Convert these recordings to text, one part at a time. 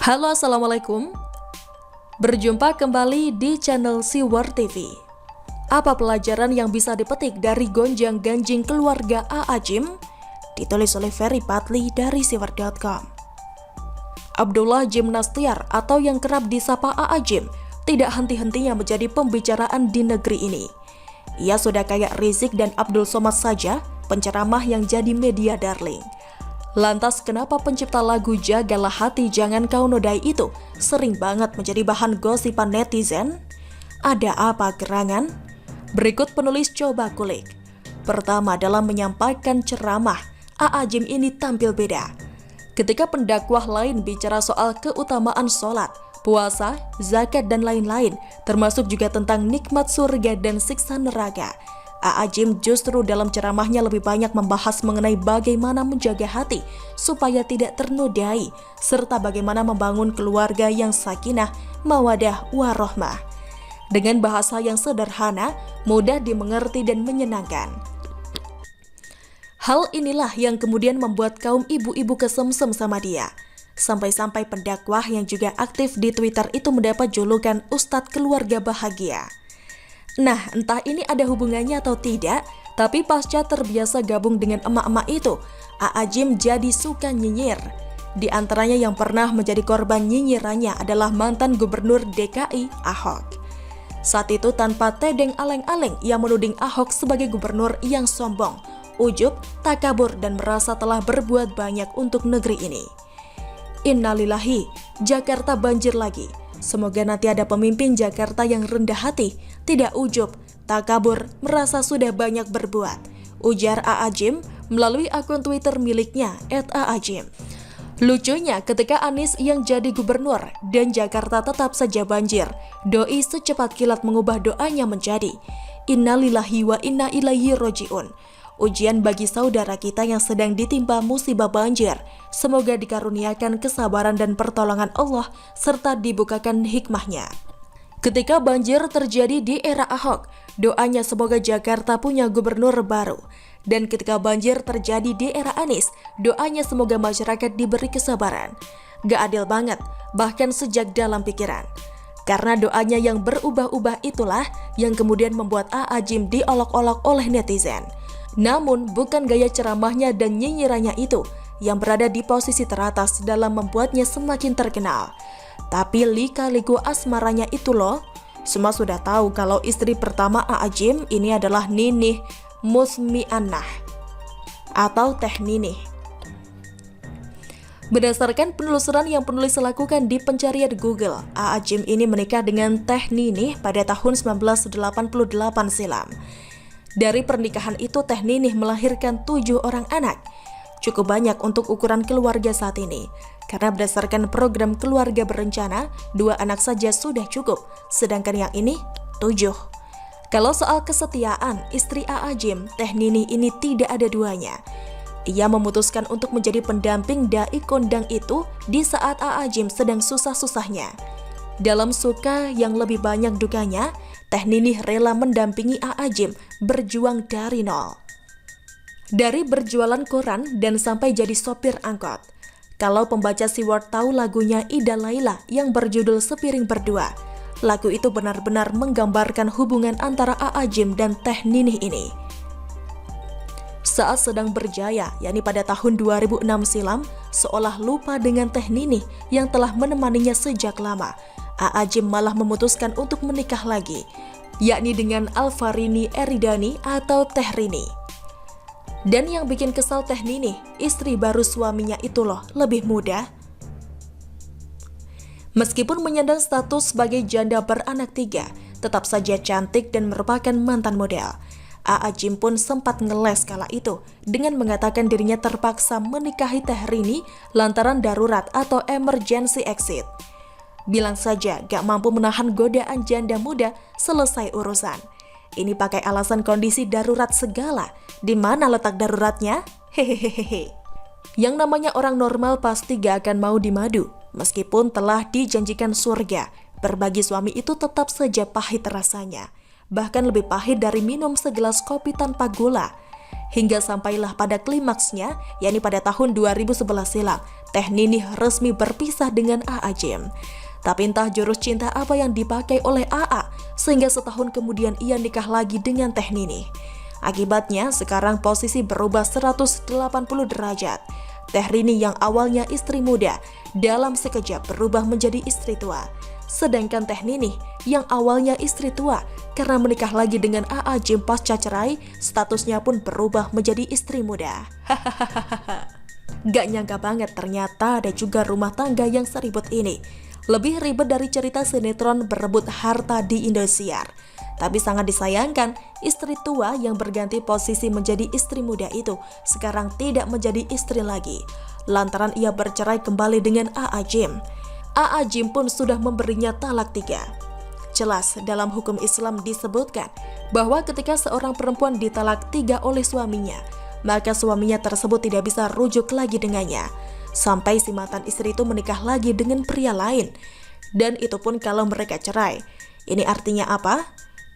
Halo, Assalamualaikum. Berjumpa kembali di channel Siwar TV. Apa pelajaran yang bisa dipetik dari gonjang-ganjing keluarga A.A. Gym? Ditulis oleh Ferry Patli dari siwar.com. Abdullah Gym Nastiar atau yang kerap disapa A.A. Gym tidak henti-hentinya menjadi pembicaraan di negeri ini. Ia sudah kayak Rizik dan Abdul Somad saja, penceramah yang jadi media darling. Lantas kenapa pencipta lagu Jagalah Hati Jangan Kau Nodai itu sering banget menjadi bahan gosipan netizen? Ada apa gerangan? Berikut penulis coba kulik. Pertama, dalam menyampaikan ceramah, A.A. Gym ini tampil beda. Ketika pendakwah lain bicara soal keutamaan sholat, puasa, zakat, dan lain-lain, termasuk juga tentang nikmat surga dan siksa neraka, A.A. Gym justru dalam ceramahnya lebih banyak membahas mengenai bagaimana menjaga hati supaya tidak ternodai, serta bagaimana membangun keluarga yang sakinah, mawadah, warohmah. Dengan bahasa yang sederhana, mudah dimengerti dan menyenangkan. Hal inilah yang kemudian membuat kaum ibu-ibu kesemsem sama dia. Sampai-sampai pendakwah yang juga aktif di Twitter itu mendapat julukan Ustadz Keluarga Bahagia. Nah, entah ini ada hubungannya atau tidak, tapi pasca terbiasa gabung dengan emak-emak itu, A.A. Gym jadi suka nyinyir. Di antaranya yang pernah menjadi korban nyinyirannya adalah mantan gubernur DKI, Ahok. Saat itu tanpa tedeng aleng-aleng, ia menuding Ahok sebagai gubernur yang sombong, ujub, takabur, dan merasa telah berbuat banyak untuk negeri ini. Innalillahi, Jakarta banjir lagi. Semoga nanti ada pemimpin Jakarta yang rendah hati, tidak ujub, takabur, merasa sudah banyak berbuat, ujar A.A. Gym melalui akun Twitter miliknya @AAGym. Lucunya ketika Anies yang jadi gubernur dan Jakarta tetap saja banjir, doi secepat kilat mengubah doanya menjadi Innalillahi wa inna ilaihi roji'un. Ujian bagi saudara kita yang sedang ditimpa musibah banjir. Semoga dikaruniakan kesabaran dan pertolongan Allah serta dibukakan hikmahnya. Ketika banjir terjadi di era Ahok, doanya semoga Jakarta punya gubernur baru. Dan ketika banjir terjadi di era Anies, doanya semoga masyarakat diberi kesabaran. Gak adil banget, bahkan sejak dalam pikiran. Karena doanya yang berubah-ubah itulah yang kemudian membuat A.A. Gym diolok-olok oleh netizen. Namun bukan gaya ceramahnya dan nyinyirannya itu yang berada di posisi teratas dalam membuatnya semakin terkenal, tapi lika-liku asmaranya itu loh. Semua sudah tahu kalau istri pertama A.A. Gym ini adalah Ninih Musmianah atau Teh Ninih. Berdasarkan penelusuran yang penulis lakukan di pencarian Google, A.A. Gym ini menikah dengan Teh Ninih pada tahun 1988 silam. Dari pernikahan itu, Teh Ninih melahirkan 7 orang anak. Cukup banyak untuk ukuran keluarga saat ini. Karena berdasarkan program keluarga berencana, 2 anak saja sudah cukup, sedangkan yang ini 7. Kalau soal kesetiaan, istri A.A. Gym, Teh Ninih ini tidak ada duanya. Ia memutuskan untuk menjadi pendamping dai kondang itu di saat A.A. Gym sedang susah-susahnya. Dalam suka yang lebih banyak dukanya, Teh Ninih rela mendampingi A.A. Gym berjuang dari nol. Dari berjualan koran dan sampai jadi sopir angkot. Kalau pembaca Siwar tahu lagunya Ida Laila yang berjudul Sepiring Berdua, lagu itu benar-benar menggambarkan hubungan antara A.A. Gym dan Teh Ninih ini. Saat sedang berjaya, yakni pada tahun 2006 silam, seolah lupa dengan Teh Ninih yang telah menemaninya sejak lama, A.A. Gym malah memutuskan untuk menikah lagi, yakni dengan Alvarini Eridani atau Teh Rini. Dan yang bikin kesal Teh Ninih, istri baru suaminya itu loh lebih muda. Meskipun menyandang status sebagai janda beranak 3, tetap saja cantik dan merupakan mantan model. A.A. Gym pun sempat ngeles kala itu dengan mengatakan dirinya terpaksa menikahi Teh Rini lantaran darurat atau emergency exit. Bilang saja gak mampu menahan godaan janda muda, selesai urusan. Ini pakai alasan kondisi darurat segala. Di mana letak daruratnya? Hehehehe. Yang namanya orang normal pasti gak akan mau dimadu. Meskipun telah dijanjikan surga, berbagi suami itu tetap saja pahit rasanya. Bahkan lebih pahit dari minum segelas kopi tanpa gula. Hingga sampailah pada klimaksnya, yakni pada tahun 2011 silam, Teh Ninih resmi berpisah dengan A.A. Gym. Tapi entah jurus cinta apa yang dipakai oleh A.A. sehingga setahun kemudian ia nikah lagi dengan Teh Ninih. Akibatnya sekarang posisi berubah 180 derajat. Teh Rini yang awalnya istri muda, dalam sekejap berubah menjadi istri tua. Sedangkan Teh Ninih yang awalnya istri tua, karena menikah lagi dengan A.A. Gym pasca cerai, statusnya pun berubah menjadi istri muda. Gak nyangka banget ternyata ada juga rumah tangga yang seribut ini. Lebih ribet dari cerita sinetron berebut harta di Indosiar. Tapi sangat disayangkan, istri tua yang berganti posisi menjadi istri muda itu sekarang tidak menjadi istri lagi, lantaran ia bercerai kembali dengan A.A. Gym. A.A. Gym pun sudah memberinya talak 3. Jelas dalam hukum Islam disebutkan bahwa ketika seorang perempuan ditalak 3 oleh suaminya, maka suaminya tersebut tidak bisa rujuk lagi dengannya, sampai si mantan istri itu menikah lagi dengan pria lain. Dan itu pun kalau mereka cerai. Ini artinya apa?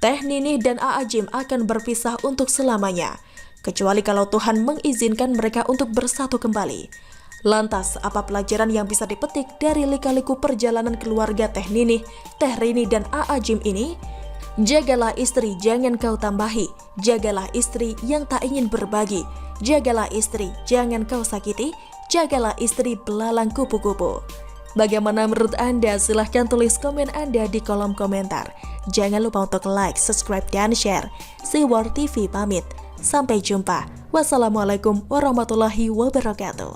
Teh Ninih dan A.A. Gym akan berpisah untuk selamanya, kecuali kalau Tuhan mengizinkan mereka untuk bersatu kembali. Lantas, apa pelajaran yang bisa dipetik dari lika-liku perjalanan keluarga Teh Ninih, Teh Rini, dan A.A. Gym ini? Jagalah istri, jangan kau tambahi. Jagalah istri yang tak ingin berbagi. Jagalah istri, jangan kau sakiti. Jagalah istri belalang kupu-kupu. Bagaimana menurut Anda? Silahkan tulis komen Anda di kolom komentar. Jangan lupa untuk like, subscribe, dan share. Siwar TV pamit. Sampai jumpa. Wassalamualaikum warahmatullahi wabarakatuh.